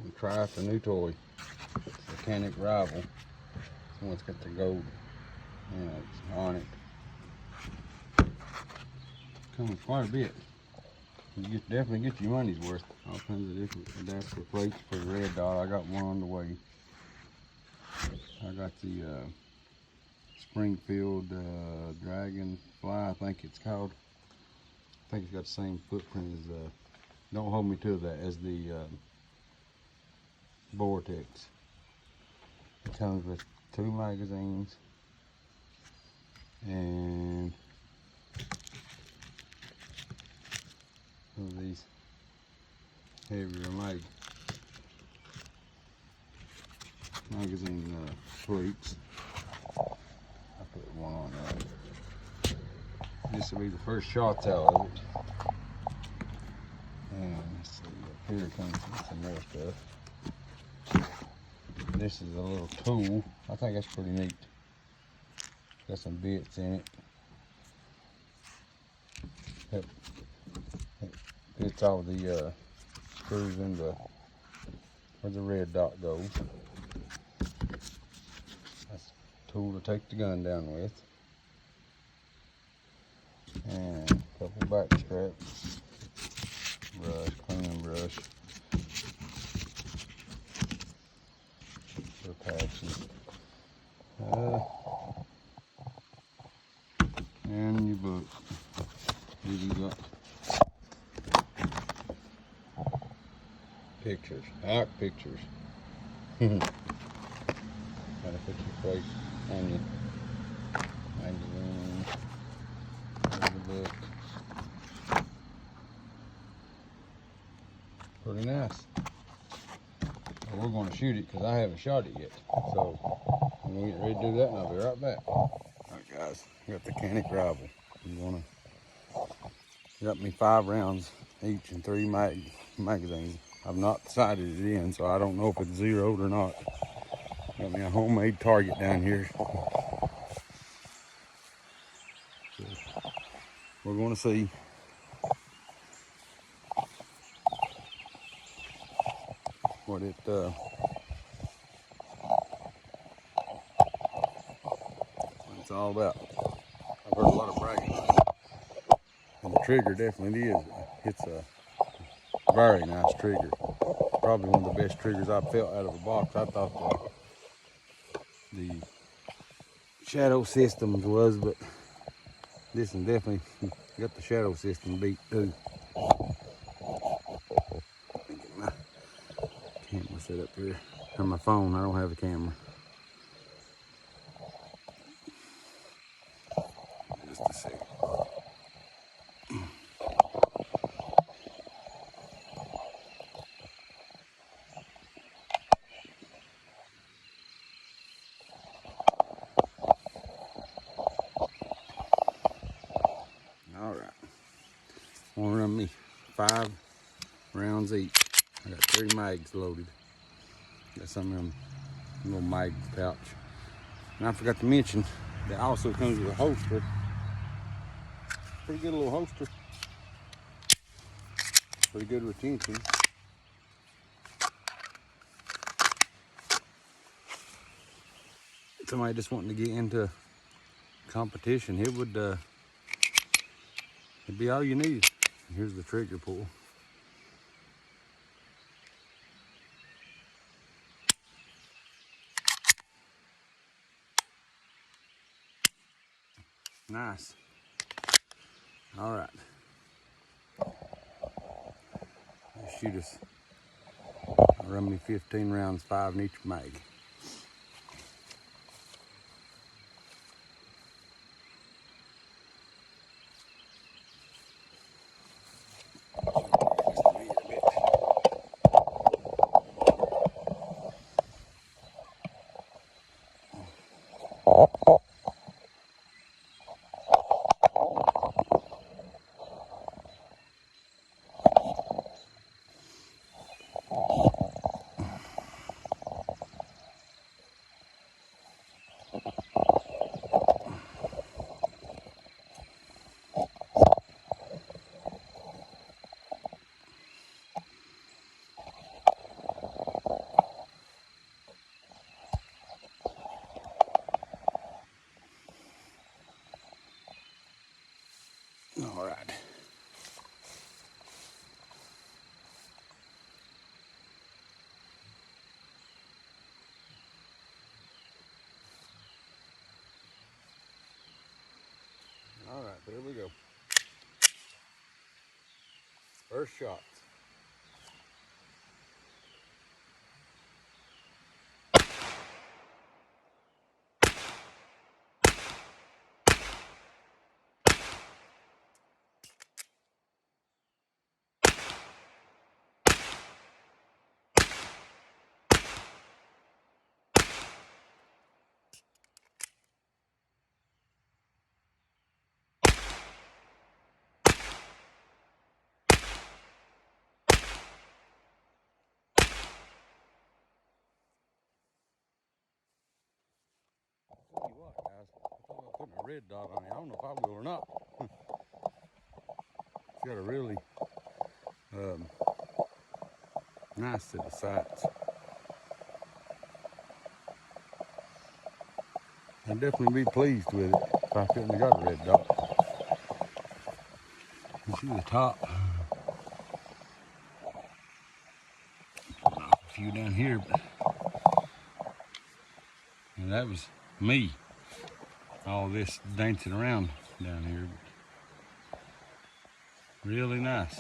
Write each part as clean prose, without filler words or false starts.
and try out the new toy. It's the Canik Rival. This one's got the gold, it's on it. Comes quite a bit. You definitely get your money's worth. All kinds of different adapter plates for the red dot. I got one on the way. I got the Springfield Dragonfly, I think it's called. I think it's got the same footprint as don't hold me to that, as the Vortex. It comes with 2 magazines and some of these heavier magazine plates. I put one on there. This will be the first shots out of it. And let's see, up here comes some more stuff. This is a little tool. I think that's pretty neat. Got some bits in it. It fits all the screws in where the red dot goes. That's a tool to take the gun down with. And a couple back straps. Brush, cleaning brush. For patches. And your book. You got pictures, pictures. Gotta put your face on your magazine. There's the book. Pretty nice. Well, we're going to shoot it because I haven't shot it yet. So I'm going to get ready to do that and I'll be right back. Alright guys, I got the Canik Rival. I'm going to got me 5 rounds each and 3 magazines. I've not sighted it in, so I don't know if it's zeroed or not. Got me a homemade target down here. So we're going to see. What it's all about. I've heard a lot of bragging on it. And the trigger definitely is. It's a very nice trigger. Probably one of the best triggers I've felt out of a box. I thought the shadow systems was, but this one definitely got the shadow system beat too. Get my camera set up here. On my phone, I don't have a camera. Just a second. All right. I'm gonna run me 5 rounds each. I got 3 mags loaded. Got some of them little mag pouch. And I forgot to mention that also comes with a holster. Pretty good little holster. Pretty good retention. Somebody just wanting to get into competition, it would it'd be all you need. Here's the trigger pull. Nice. All right. Let's shoot us. Run me 15 rounds, 5 in each mag. All right. All right, there we go. First shot. Tell you what, guys, I thought about putting a red dot on it. I don't know if I will or not. It's got a really nice set of sights. I'd definitely be pleased with it if I couldn't have got a red dot. You see the top. Knock a few down here, but and that was me. All this dancing around down here. Really nice.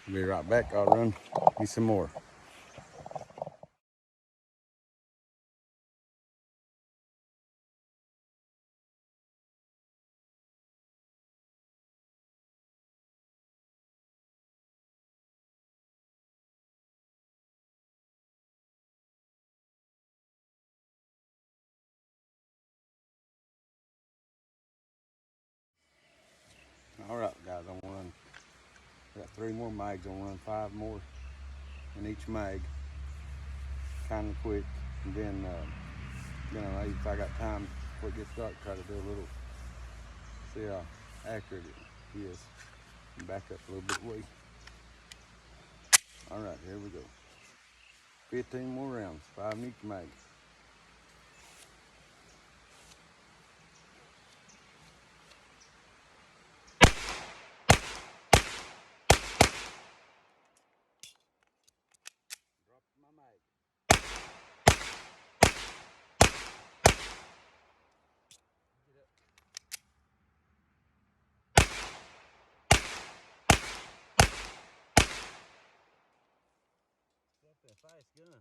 Be right back. I'll run me some more. All right, guys, I'm gonna run. I got 3 more mags. I'm gonna run 5 more in each mag, kind of quick, and then if I got time before it gets dark, try to do a little, see how accurate it is, and back up a little bit way. All right, here we go. 15 more rounds, 5 in each mag. Dropped my mag. Get up. Got that fast gun.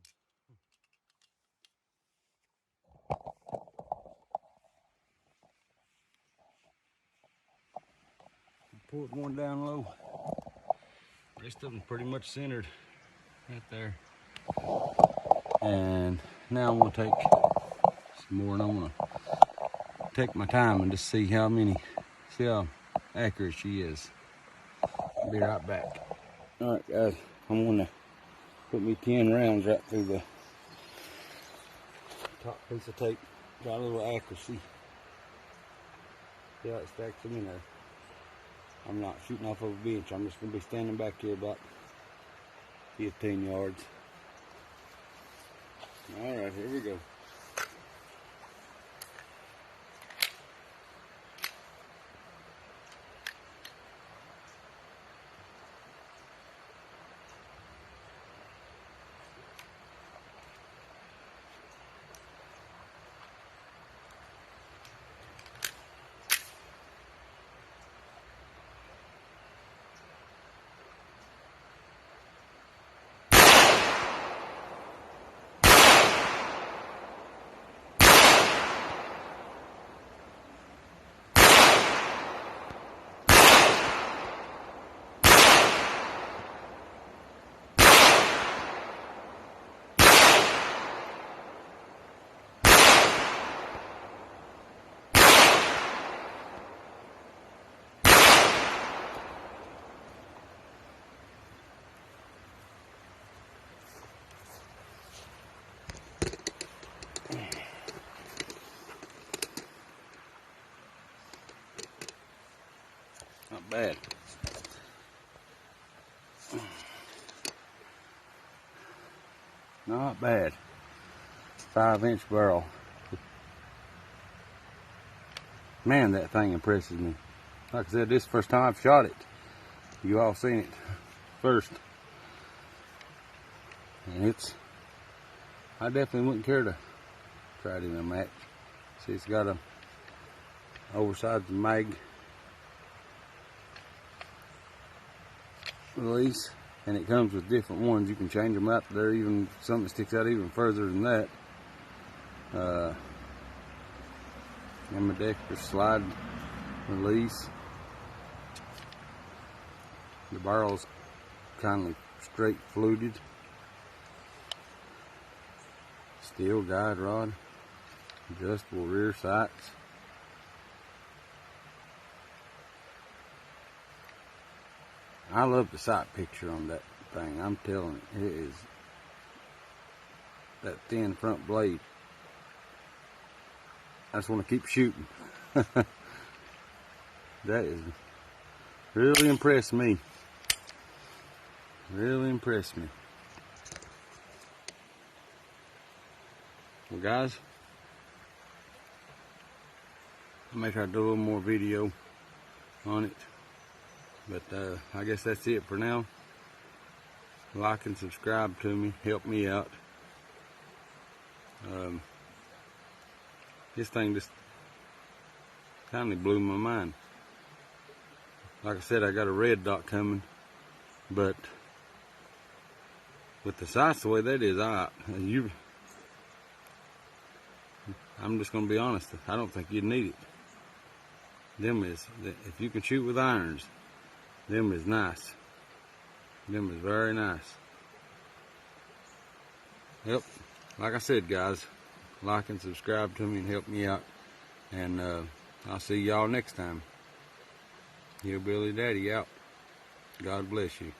Pulled one down low. Rest of them pretty much centered right there. And now I'm gonna take some more, and I'm gonna take my time and just see how accurate she is. I'll be right back. All right, guys, I'm gonna put me 10 rounds right through the top piece of tape. Got a little accuracy. See how it stacks them in there. I'm not shooting off of a bench. I'm just gonna be standing back here about 15 yards. All right, here we go. Not bad. Not bad. 5-inch barrel. Man, that thing impresses me. Like I said, this is the first time I've shot it. You all seen it first. And I definitely wouldn't care to try it in a match. See, it's got a oversized mag release, and it comes with different ones. You can change them out. There even something that sticks out even further than that. Ambidextrous slide release. The barrel's kind of straight fluted. Steel guide rod. Adjustable rear sights. I love the sight picture on that thing. I'm telling you, it is that thin front blade. I just want to keep shooting. That is really impressed me. Really impressed me. Well, guys, I may try to do a little more video on it, but I guess that's it for now. Like and subscribe to me, help me out. This thing just kind of blew my mind. Like I said, I got a red dot coming, but with the sights the way that is, I'm just gonna be honest, I don't think you'd need it. If you can shoot with irons, them is nice. Them is very nice. Yep, like I said, guys, like and subscribe to me and help me out. And I'll see y'all next time. Hillbilly Daddy out. God bless you.